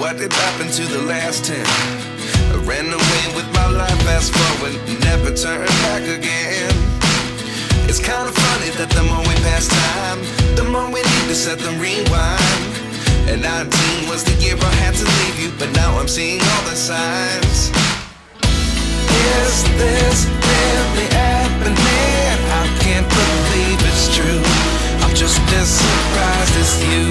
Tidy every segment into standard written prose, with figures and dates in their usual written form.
What did happen to the last 10? I ran away with my life, fast forward, never turn back again. It's kind of funny that the more we pass time, the more we need to set them rewind. And 19 was the year I had to leave you, but now I'm seeing all the signs. Is this really happening? I can't believe it's true. I'm just as surprised as you.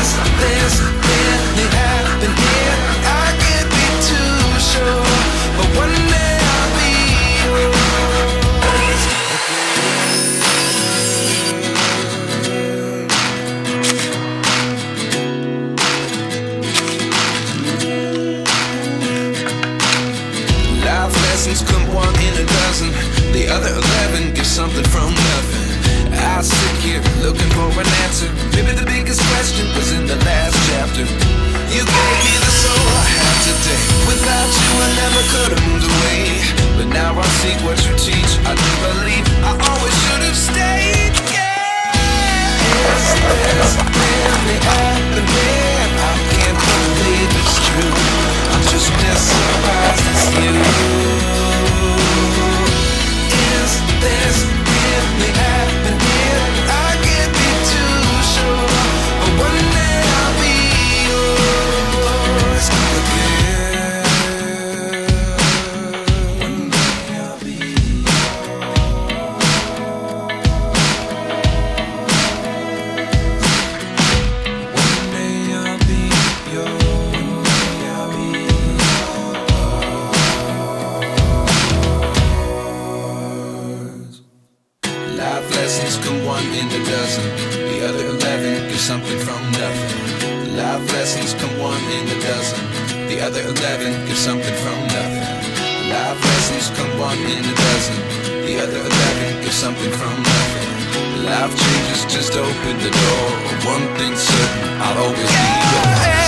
Is this really happening? I can't be too sure, but one day I'll be yours. Life lessons come one in a dozen. The other 11 give something from nothing. I sit here looking for an answer. Maybe the biggest question was in the last chapter. You gave me the soul I have today. Without you I never could have moved away. But now I see what you teach. I do believe I always should have stayed. Yeah. Is this really happening? I can't believe it's true. I'm just as surprised as you. Is this really happening? I can't be too sure, but one day I'll be yours again. One day I'll be yours. One day I'll be yours. One day I'll be yours. Life lessons come one in a dozen. The other 11 give something from nothing. Life lessons come one in a dozen. The other 11 give something from nothing. Life lessons come one in a dozen. The other 11 give something from nothing. Life changes just open the door. One thing's certain, I'll always be yours.